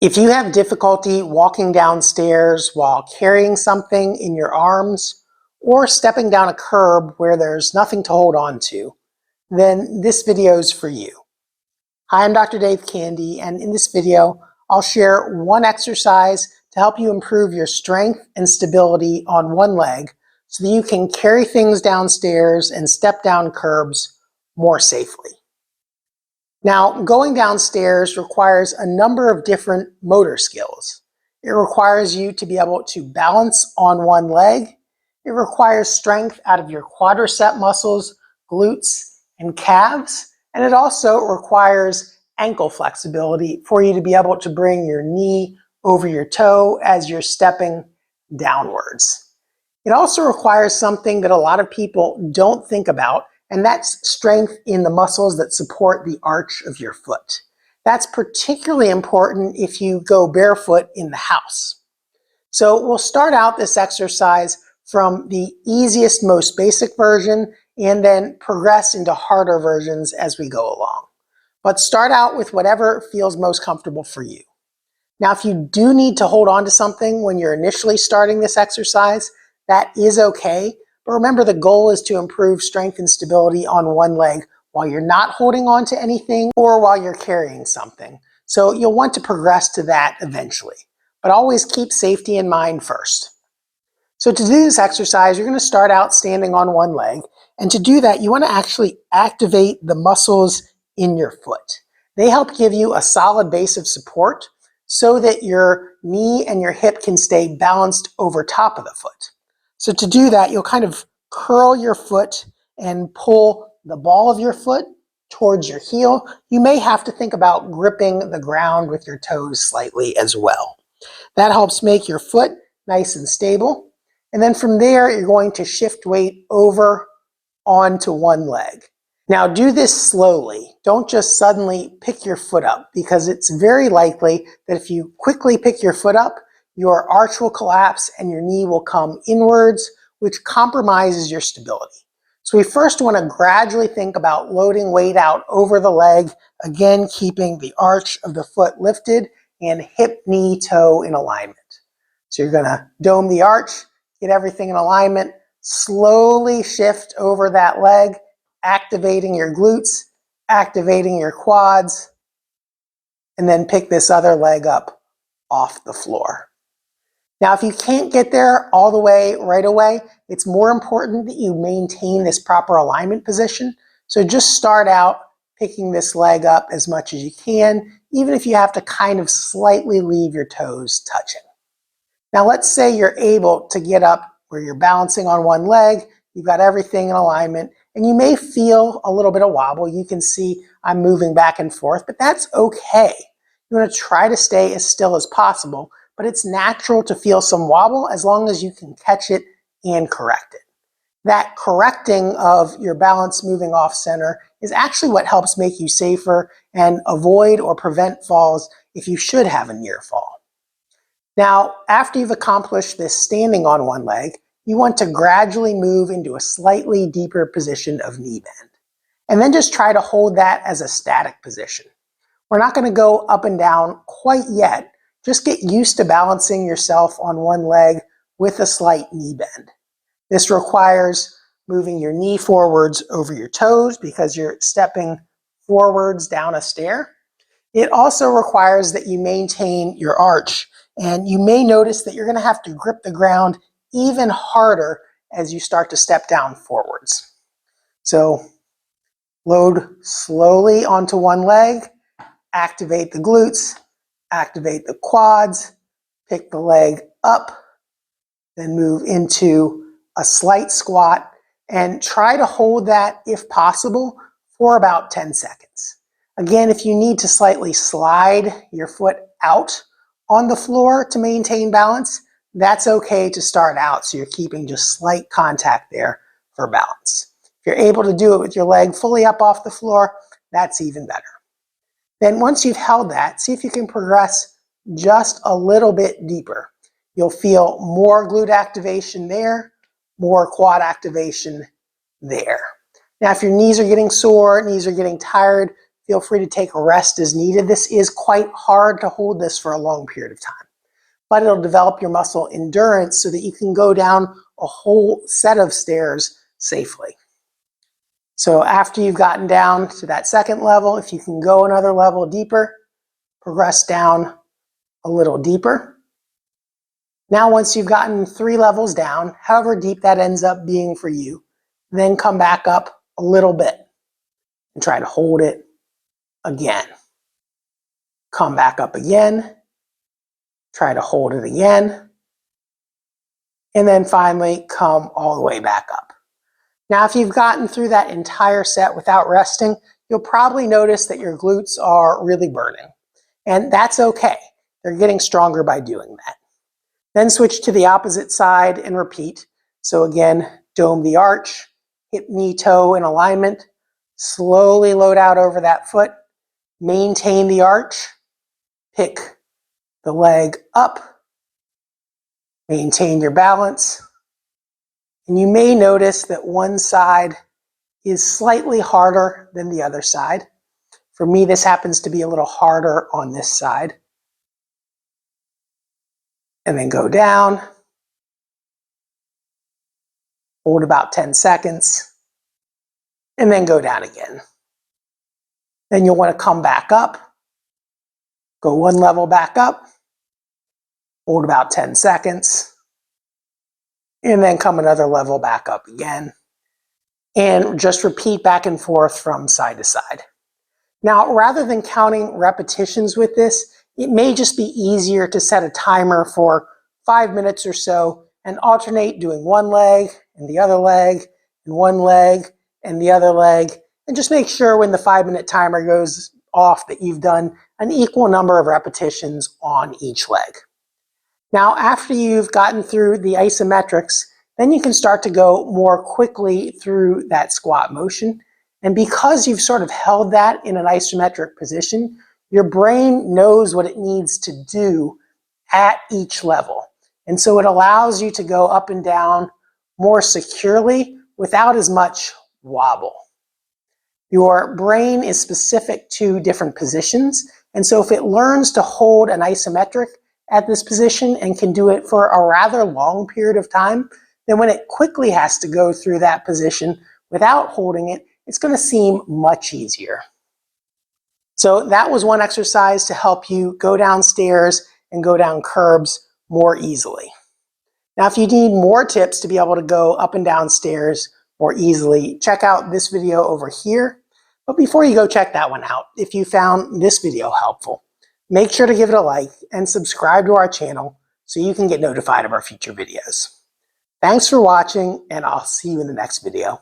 If you have difficulty walking downstairs while carrying something in your arms or stepping down a curb where there's nothing to hold on to, then this video is for you. Hi, I'm Dr. Dave Candy, and in this video, I'll share one exercise to help you improve your strength and stability on one leg so that you can carry things downstairs and step down curbs more safely. Now, going downstairs requires a number of different motor skills. It requires you to be able to balance on one leg. It requires strength out of your quadricep muscles, glutes, and calves. And it also requires ankle flexibility for you to be able to bring your knee over your toe as you're stepping downwards. It also requires something that a lot of people don't think about, and that's strength in the muscles that support the arch of your foot. That's particularly important if you go barefoot in the house. So we'll start out this exercise from the easiest, most basic version and then progress into harder versions as we go along. But start out with whatever feels most comfortable for you. Now, if you do need to hold on to something when you're initially starting this exercise, that is okay. But remember, the goal is to improve strength and stability on one leg while you're not holding on to anything or while you're carrying something. So you'll want to progress to that eventually. But always keep safety in mind first. So to do this exercise, you're going to start out standing on one leg. And to do that, you want to actually activate the muscles in your foot. They help give you a solid base of support so that your knee and your hip can stay balanced over top of the foot. So to do that, you'll kind of curl your foot and pull the ball of your foot towards your heel. You may have to think about gripping the ground with your toes slightly as well. That helps make your foot nice and stable. And then from there, you're going to shift weight over onto one leg. Now do this slowly. Don't just suddenly pick your foot up, because it's very likely that if you quickly pick your foot up, your arch will collapse and your knee will come inwards, which compromises your stability. So we first want to gradually think about loading weight out over the leg, again keeping the arch of the foot lifted and hip, knee, toe in alignment. So you're going to dome the arch, get everything in alignment, slowly shift over that leg, activating your glutes, activating your quads, and then pick this other leg up off the floor. Now, if you can't get there all the way right away, it's more important that you maintain this proper alignment position. So just start out picking this leg up as much as you can, even if you have to kind of slightly leave your toes touching. Now, let's say you're able to get up where you're balancing on one leg, you've got everything in alignment, and you may feel a little bit of wobble. You can see I'm moving back and forth, but that's okay. You want to try to stay as still as possible, but it's natural to feel some wobble as long as you can catch it and correct it. That correcting of your balance moving off center is actually what helps make you safer and avoid or prevent falls if you should have a near fall. Now, after you've accomplished this standing on one leg, you want to gradually move into a slightly deeper position of knee bend. And then just try to hold that as a static position. We're not going to go up and down quite yet. Just get used to balancing yourself on one leg with a slight knee bend. This requires moving your knee forwards over your toes because you're stepping forwards down a stair. It also requires that you maintain your arch, and you may notice that you're going to have to grip the ground even harder as you start to step down forwards. So load slowly onto one leg, activate the glutes, activate the quads, pick the leg up, then move into a slight squat, and try to hold that, if possible, for about 10 seconds. Again, if you need to slightly slide your foot out on the floor to maintain balance, that's okay to start out, so you're keeping just slight contact there for balance. If you're able to do it with your leg fully up off the floor, that's even better. Then once you've held that, see if you can progress just a little bit deeper. You'll feel more glute activation there, more quad activation there. Now, if your knees are getting sore, knees are getting tired, feel free to take a rest as needed. This is quite hard to hold this for a long period of time, but it'll develop your muscle endurance so that you can go down a whole set of stairs safely. So after you've gotten down to that second level, if you can go another level deeper, progress down a little deeper. Now once you've gotten 3 levels down, however deep that ends up being for you, then come back up a little bit and try to hold it again. Come back up again, try to hold it again, and then finally come all the way back up. Now if you've gotten through that entire set without resting, you'll probably notice that your glutes are really burning. And that's okay. They're getting stronger by doing that. Then switch to the opposite side and repeat. So again, dome the arch, hip, knee, toe in alignment, slowly load out over that foot, maintain the arch, pick the leg up, maintain your balance. And you may notice that one side is slightly harder than the other side. For me, this happens to be a little harder on this side. And then go down, hold about 10 seconds, and then go down again. Then you'll want to come back up, go 1 level back up, hold about 10 seconds, and then come another level back up again. And just repeat back and forth from side to side. Now, rather than counting repetitions with this, it may just be easier to set a timer for 5 minutes or so and alternate doing one leg and the other leg and one leg and the other leg, and just make sure when the 5-minute timer goes off that you've done an equal number of repetitions on each leg. Now, after you've gotten through the isometrics, then you can start to go more quickly through that squat motion. And because you've sort of held that in an isometric position, your brain knows what it needs to do at each level. And so it allows you to go up and down more securely without as much wobble. Your brain is specific to different positions. And so if it learns to hold an isometric at this position and can do it for a rather long period of time, then when it quickly has to go through that position without holding it, it's going to seem much easier. So that was one exercise to help you go downstairs and go down curbs more easily. Now, if you need more tips to be able to go up and down stairs more easily, check out this video over here. But before you go check that one out, if you found this video helpful, make sure to give it a like and subscribe to our channel so you can get notified of our future videos. Thanks for watching, and I'll see you in the next video.